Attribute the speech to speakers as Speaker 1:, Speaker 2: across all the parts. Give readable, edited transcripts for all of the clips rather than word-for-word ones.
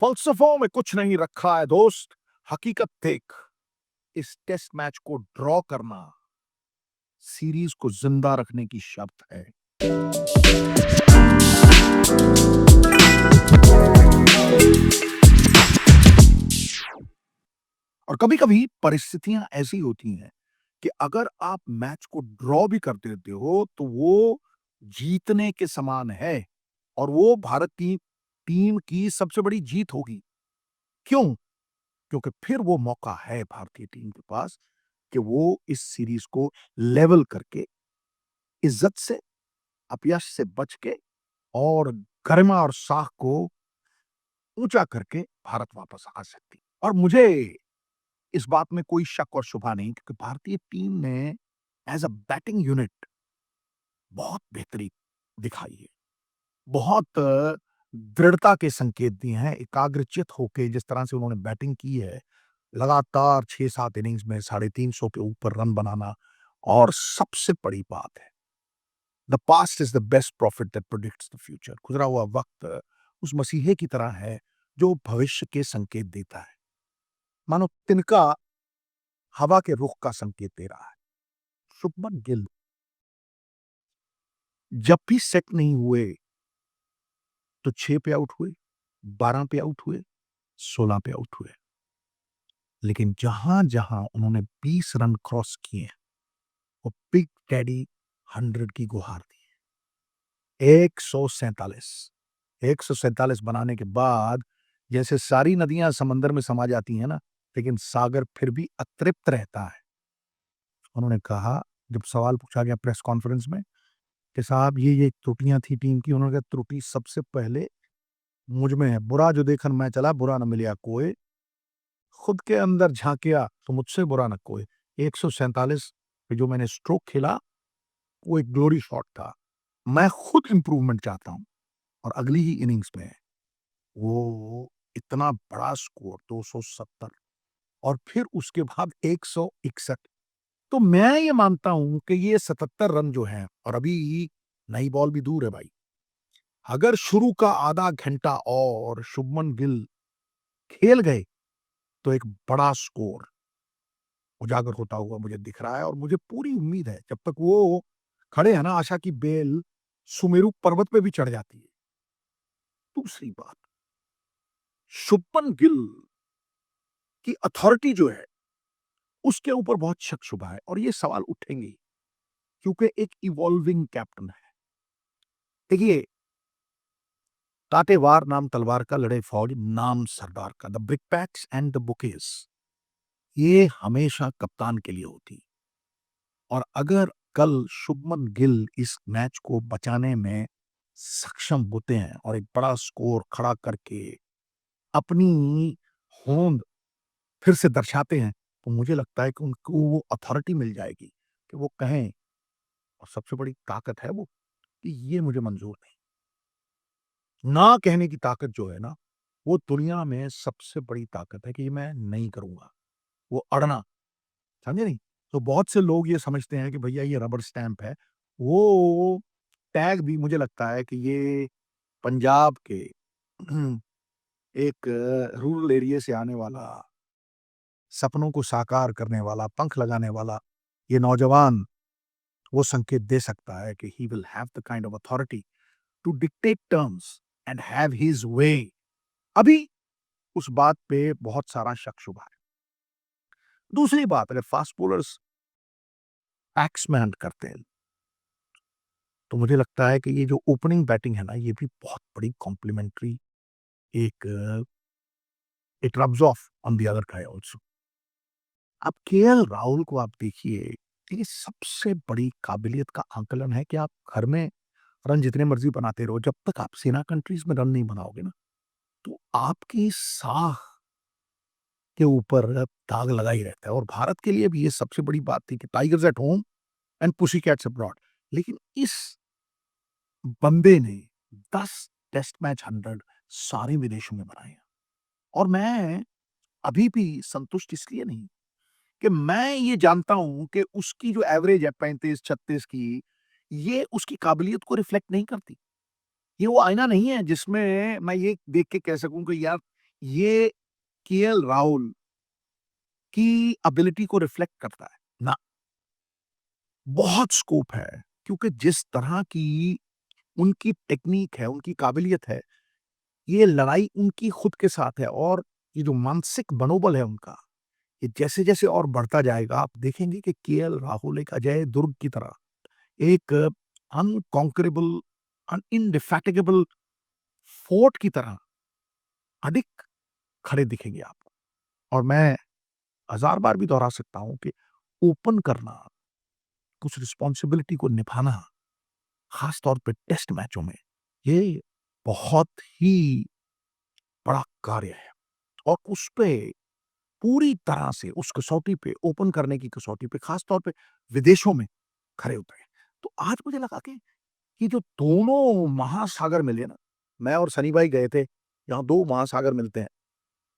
Speaker 1: फलसफों में कुछ नहीं रखा है दोस्त, हकीकत देख। इस टेस्ट मैच को ड्रॉ करना सीरीज को जिंदा रखने की शर्त है। और कभी कभी परिस्थितियां ऐसी होती हैं कि अगर आप मैच को ड्रॉ भी कर देते हो तो वो जीतने के समान है और वो भारत की टीम की सबसे बड़ी जीत होगी। क्यों? क्योंकि फिर वो मौका है भारतीय टीम के पास कि वो इस सीरीज को लेवल करके इज्जत से, अपयश से बच के और गरिमा और साख को ऊंचा करके भारत वापस आ सकती। और मुझे इस बात में कोई शक और शुबा नहीं क्योंकि भारतीय टीम ने एज अ बैटिंग यूनिट बहुत बेहतरी दिखाई है। बहुत दृढ़ता के संकेत दिए हैं। एकाग्रचित होके जिस तरह से उन्होंने बैटिंग की है, लगातार 6-7 इनिंग्स में 350 के ऊपर रन बनाना। और सबसे बड़ी बात है, the past is the best profit that predicts the future. गुजरा हुआ वक्त उस मसीहे की तरह है जो भविष्य के संकेत देता है। मानो तिनका हवा के रुख का संकेत दे रहा है। शुभमन गिल जब भी सेट नहीं हुए तो 6 पे आउट हुए, 12 पे आउट हुए, 16 पे आउट हुए। लेकिन जहां जहां उन्होंने 20 रन क्रॉस किए, वो बिग डैडी 100 की गुहार दी। 147 बनाने के बाद जैसे सारी नदियां समंदर में समा जाती हैं ना, लेकिन सागर फिर भी अतृप्त रहता है। उन्होंने कहा, जब सवाल पूछा गया प्रेस कॉन्फ्रेंस में कि साहब ये त्रुटियां थी टीम की, उन्होंने कहा त्रुटि सबसे पहले मुझ में है। बुरा जो देखन मैं चला, बुरा न मिलिया कोई, खुद के अंदर झांकिया तो मुझसे बुरा न कोई। 147 पे जो मैंने स्ट्रोक खेला वो एक ग्लोरी शॉट था। मैं खुद इंप्रूवमेंट चाहता हूं। और अगली ही इनिंग्स में वो इतना बड़ा स्कोर 270 और फिर उसके बाद 161। तो मैं ये मानता हूं कि ये 77 रन जो हैं, और अभी नई बॉल भी दूर है भाई, अगर शुरू का आधा घंटा और शुभमन गिल खेल गए तो एक बड़ा स्कोर उजागर होता हुआ मुझे दिख रहा है। और मुझे पूरी उम्मीद है जब तक वो खड़े हैं ना, आशा की बेल सुमेरु पर्वत पे भी चढ़ जाती है। दूसरी बात, शुभमन गिल की अथॉरिटी जो है उसके ऊपर बहुत शक शुबा है और ये सवाल उठेंगे क्योंकि एक इवॉल्विंग कैप्टन है। देखिए, कांटेवार नाम तलवार का, लड़े फौज नाम सरदार का। द ब्रिकपैक्स एंड द बुकेस ये हमेशा कप्तान के लिए होती। और अगर कल शुभमन गिल इस मैच को बचाने में सक्षम होते हैं और एक बड़ा स्कोर खड़ा करके अपनी होंद फिर से दर्शाते हैं, तो मुझे लगता है कि उनको वो अथॉरिटी मिल जाएगी कि वो कहें, और सबसे बड़ी ताकत है वो, कि ये मुझे मंजूर नहीं। ना कहने की ताकत जो है ना, वो दुनिया में सबसे बड़ी ताकत है कि ये मैं नहीं करूंगा। वो अड़ना, समझे नहीं? तो बहुत से लोग ये समझते हैं कि भैया ये रबर स्टैंप है। वो टैग भी मुझे लगता है कि ये पंजाब के एक रूरल एरिया से आने वाला, सपनों को साकार करने वाला, पंख लगाने वाला ये नौजवान वो संकेत दे सकता है कि he will have the kind of authority to dictate terms and have his way. अभी उस बात पे बहुत सारा शक शुबा है। दूसरी बात, अगर फास्ट बॉलर्स एक्समैन करते हैं तो मुझे लगता है कि ये जो ओपनिंग बैटिंग है ना, ये भी बहुत बड़ी कॉम्प्लीमेंट्री एक it rubs of on the other guy also. अब केएल राहुल को आप देखिए, ये सबसे बड़ी काबिलियत का आंकलन है कि आप घर में रन जितने मर्जी बनाते रहो, जब तक आप सेना कंट्रीज में रन नहीं बनाओगे ना, तो आपकी साख के ऊपर दाग लगा ही रहता है। और भारत के लिए भी ये सबसे बड़ी बात थी कि tigers at home and pussy cats abroad. लेकिन इस बंदे ने 10 टेस्ट मैच 100 सारे विदेशों में बनाए हैं। और मैं अभी भी संतुष्ट इसलिए नहीं कि मैं ये जानता हूं कि उसकी जो एवरेज है 35-36 की, ये उसकी काबिलियत को रिफ्लेक्ट नहीं करती। ये वो आईना नहीं है जिसमें मैं ये देख के कह सकूं कि यार ये केएल राहुल की एबिलिटी को रिफ्लेक्ट करता है ना? बहुत स्कोप है, क्योंकि जिस तरह की उनकी टेक्निक है, उनकी काबिलियत है, ये लड़ाई उनकी खुद के साथ है, और ये जो मानसिक मनोबल है उनका, ये जैसे-जैसे और बढ़ता जाएगा, आप देखेंगे कि केएल राहुल एक अजय दुर्ग की तरह, एक अनकॉन्करेबल, इंडेफैटिगेबल फोर्ट की तरह अधिक खड़े दिखेंगे आपको। और मैं हजार बार भी दोहरा सकता हूं कि ओपन करना, कुछ रिस्पॉन्सिबिलिटी को निभाना, खास तौर पे टेस्ट मैचों में, ये बहुत ही बड़ा कार्य है। और उस पे पूरी तरह से, उस कसौटी पे, ओपन करने की कसौटी पे, खास तौर पे विदेशों में खड़े उतरे। तो आज मुझे लगा कि ये जो दोनों महासागर मिले ना, मैं और सनी भाई गए थे, यहाँ 2 महासागर मिलते हैं।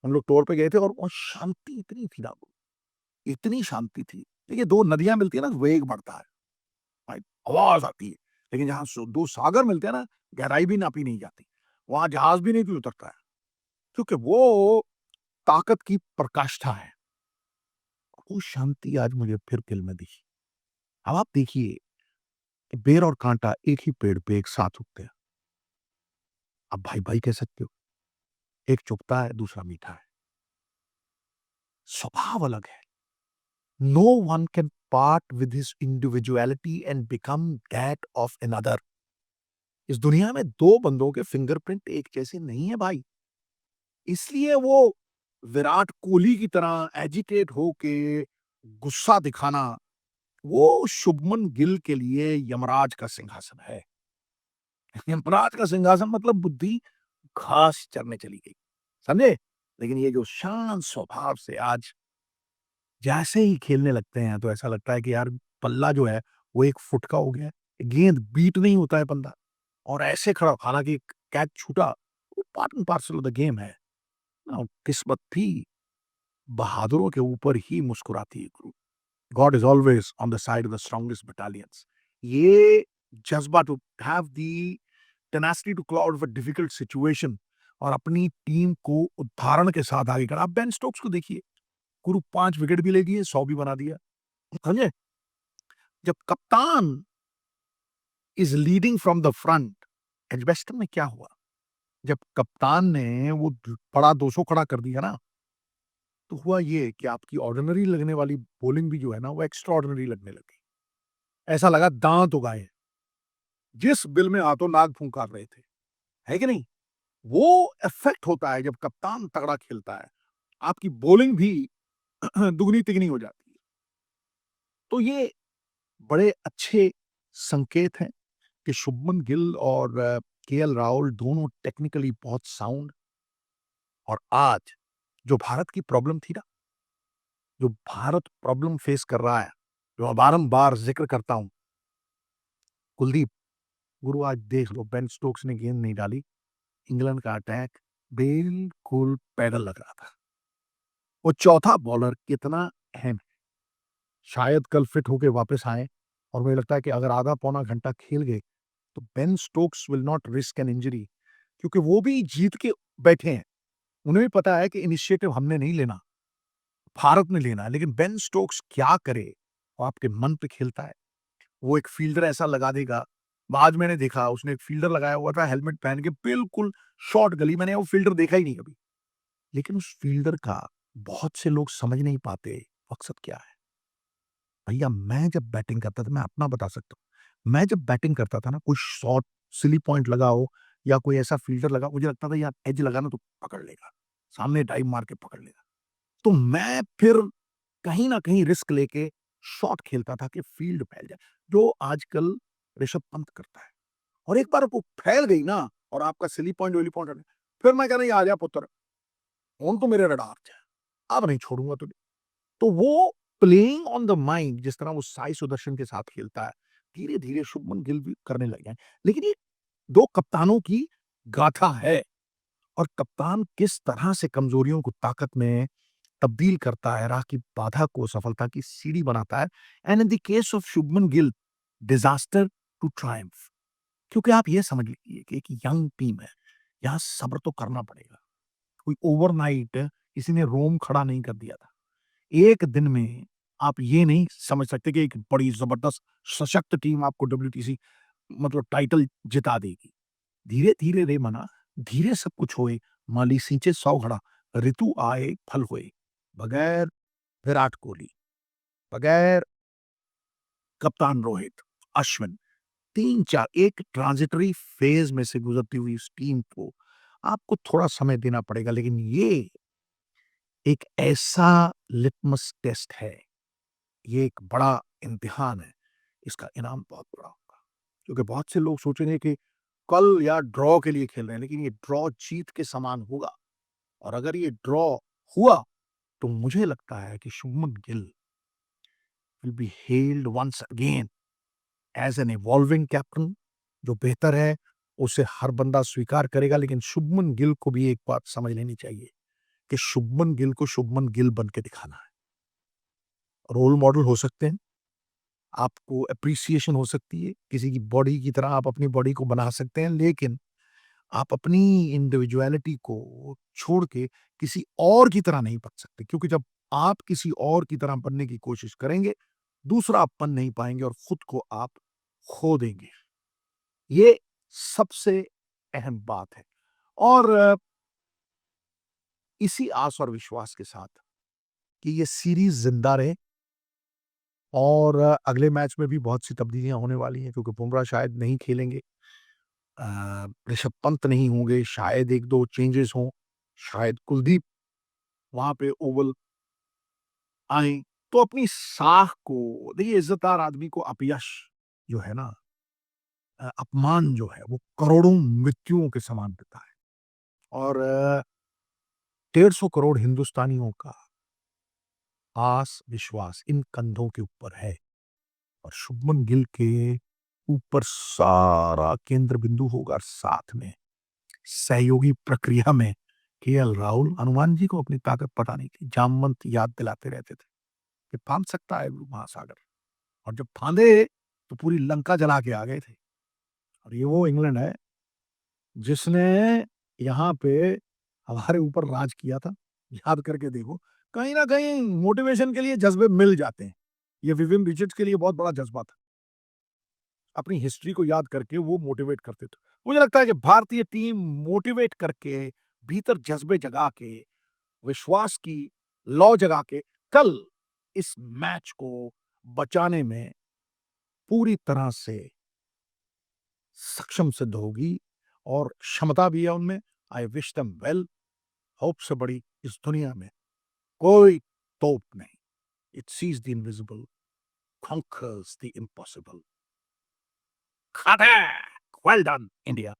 Speaker 1: हम लोग टूर पे गए थे और वहाँ शांति इतनी थी ना, इतनी शांति थी। देखिए 2 नदियाँ मिलती है ना, वेग बढ़ता है, भाई आवाज़ आती है। लेकिन जहाँ 2 सागर मिलते हैं ना, गहराई भी नापी नहीं जाती। वहाँ जहाज भी नहीं कोई उतरता है, क्योंकि वो ताकत की पराकाष्ठा है। वो शांति आज मुझे फिर दिल में दिखी। अब आप देखिए, बेर और कांटा एक ही पेड़ पे एक साथ उगते हैं। आप भाई-भाई कह सकते हो। एक चुभता है, दूसरा मीठा है। स्वभाव अलग है। No one can part with his individuality and become that of another. इस दुनिया में 2 बंदों के फिंगरप्रिंट एक जैसे नहीं है भाई। इसलिए वो विराट कोहली की तरह एजिटेट होके गुस्सा दिखाना, वो शुभमन गिल के लिए यमराज का सिंहासन है। यमराज का सिंहासन मतलब बुद्धि घास चरने चली गई, समझे? लेकिन ये जो शांत स्वभाव से आज जैसे ही खेलने लगते हैं, तो ऐसा लगता है कि यार पल्ला जो है वो 1 फुट का हो गया है। गेंद बीट नहीं होता है बंदा, और ऐसे खड़ा, हालाँकि कैच छूटा, वो part and parcel of the game है। किस्मत भी बहादुरों के ऊपर ही मुस्कुराती है गुरु। God is always on the side of the strongest battalions. ये जज्बा to have the tenacity to cloud of a difficult situation, और अपनी टीम को उदाहरण के साथ आगे करा। आप बेन स्टोक्स को देखिए, गुरु 5 विकेट भी ले लिए, 100 भी बना दिया, समझे? जब कप्तान is leading from the front, Edgbaston में क्या हुआ? जब कप्तान ने वो बड़ा 200 खड़ा कर दिया ना, तो हुआ ये कि आपकी ऑर्डिनरी लगने वाली बॉलिंग भी जो है ना, वो एक्स्ट्रा ऑर्डिनरी लगने लगी। ऐसा लगा दांत उगाए, जिस बिल में हाथों नाक फूंकार रहे थे, है कि नहीं? वो इफेक्ट होता है जब कप्तान तगड़ा खेलता है, आपकी बॉलिंग भी दुगनी तिगनी हो जाती है। तो ये बड़े अच्छे संकेत हैं कि शुभमन गिल और केएल राहुल दोनों टेक्निकली बहुत साउंड। और आज जो भारत की प्रॉब्लम थी ना, जो भारत प्रॉब्लम फेस कर रहा है, जो मैं बारंबार जिक्र करता हूं, कुलदीप, गुरु आज देख लो, बेन स्टोक्स ने गेंद नहीं डाली, इंग्लैंड का अटैक बिल्कुल पैदल लग रहा था। वो चौथा बॉलर कितना अहम है। शायद कल फिट होके वापस आए, और मुझे लगता है कि अगर आधा पौना घंटा खेल गए, तो Ben Stokes will not risk an injury, क्योंकि वो भी जीत के बैठे हैं। उन्हें भी पता है कि इनिशिएटिव हमने नहीं लेना, भारत ने लेना है। लेकिन बेन स्टोक्स क्या करे, वो आपके मन पे खेलता है। वो एक फील्डर ऐसा लगा देगा। आज मैंने देखा, उसने एक फील्डर लगाया हुआ था हेलमेट पहन के, बिल्कुल शॉर्ट गली, मैंने वो फील्डर देखा ही नहीं कभी। लेकिन उस फील्डर का बहुत से लोग समझ नहीं पाते मकसद क्या है। भैया मैं जब बैटिंग करता था, मैं अपना बता सकता हूँ, मैं जब बैटिंग करता था ना, कोई शॉट सिली पॉइंट लगा हो या कोई ऐसा फील्डर लगा, मुझे लगता था यार एज लगा ना तो पकड़ लेगा, सामने डाइव मार के पकड़ लेगा। तो मैं फिर कहीं न कहीं रिस्क लेके शॉट खेलता था कि फ़ील्ड फैल जाए, जो आजकल ऋषभ पंत करता है। और एक बार वो फैल गई ना, और आपका सिली पॉइंट, विली पॉइंट, फिर मैं कह रहा, आ जा पुत्र, हुन तो मेरे रडार च है, अब नहीं छोड़ूँगा तुझे। तो वो प्लेइंग ऑन द माइंड, जिस तरह वो साई सुदर्शन के साथ खेलता है, धीरे-धीरे शुभमन गिल भी करने लगे हैं। लेकिन ये 2 कप्तानों की गाथा है, और कप्तान किस तरह से कमज़ोरियों को ताकत में तब्दील करता है, राह की बाधा को सफलता की सीढ़ी बनाता है। And in the case of Shubman Gill, disaster to triumph. क्योंकि आप ये समझ लीजिए कि एक यंग टीम है, यहाँ सब्र तो करना पड़ेगा। कोई ओवरनाइट किसी ने रोम खड़ा नहीं कर दिया था। एक दिन में आप ये नहीं समझ सकते कि एक बड़ी ज़बरदस्त सशक्त टीम आपको डब्ल्यूटीसी मतलब टाइटल जिता देगी। धीरे-धीरे रे मना, धीरे सब कुछ होए, माली सींचे सौ घड़ा, ऋतु आए फल होए। बगैर विराट कोहली, बगैर कप्तान रोहित, अश्विन 3-4 एक ट्रांजिटरी फेज़ में से गुज़रती हुई इस टीम को आपको थोड़ा समय देना पड़ेगा, लेकिन ये एक ऐसा लिटमस टेस्ट है, ये एक बड़ा इम्तिहान है, इसका इनाम बहुत बड़ा होगा। क्योंकि बहुत से लोग सोचेंगे कि कल या ड्रॉ के लिए खेल रहे हैं, लेकिन ये ड्रॉ जीत के समान होगा और अगर ये ड्रॉ हुआ, तो मुझे लगता है कि Shubman Gill will be held once again as an evolving captain जो बेहतर है, उसे हर बंदा स्वीकार करेगा, लेकिन शुभमन गिल को भी एक बात समझ लेनी चाहिए कि शुभमन गिल को शुभमन गिल बन के दिखाना है। रोल मॉडल हो सकते हैं, आपको एप्रिसिएशन हो सकती है, किसी की बॉडी की तरह आप अपनी बॉडी को बना सकते हैं, लेकिन आप अपनी इंडिविजुअलिटी को छोड़ के किसी और की तरह नहीं बन सकते क्योंकि जब आप किसी और की तरह बनने की कोशिश करेंगे, दूसरा आप बन नहीं पाएँगे और खुद को आप खो देंगे। ये सबसे अहम बात है और इसी आस और विश्वास के साथ कि ये सीरीज़ ज़िंदा रहे और अगले मैच में भी बहुत सी तब्दीलियाँ होने वाली हैं क्योंकि बुमराह शायद नहीं खेलेंगे। ऋषभ पंत नहीं होंगे, शायद 1-2 चेंजेस हों, शायद कुलदीप वहाँ पे ओवल आएँ, तो अपनी साख को देखिए इज़्ज़तदार आदमी को अपयश जो है ना अपमान जो है वो करोड़ों मृत्युओं के समान देता है और 150 करोड़ हिंदुस्तानियों का आस, विश्वास इन कंधों के ऊपर है और शुभमन गिल के ऊपर सारा केंद्र बिंदु होगा साथ में सहयोगी प्रक्रिया में केएल राहुल हनुमान जी को अपनी ताकत पता नहीं थी जामवंत याद दिलाते रहते थे कि फांद सकता है महासागर और जब फांदे तो पूरी लंका जला के आ गए थे और ये वो इंग्लैंड है जिसने यहाँ पे हमारे ऊपर राज किया था याद करके देखो कहीं ना कहीं मोटिवेशन के लिए जज्बे मिल जाते हैं ये विवियन रिचर्ड्स के लिए बहुत बड़ा जज्बा था अपनी हिस्ट्री को याद करके वो मोटिवेट करते थे मुझे लगता है कि भारतीय टीम मोटिवेट करके भीतर जज्बे जगा के विश्वास की लौ जगा के कल इस मैच को बचाने में पूरी तरह से सक्षम सिद्ध होगी और क्षमता भी है उनमें I wish them well hope से बड़ी इस दुनिया में कोई तोप नहीं it sees the invisible conquers the impossible. Well done, India.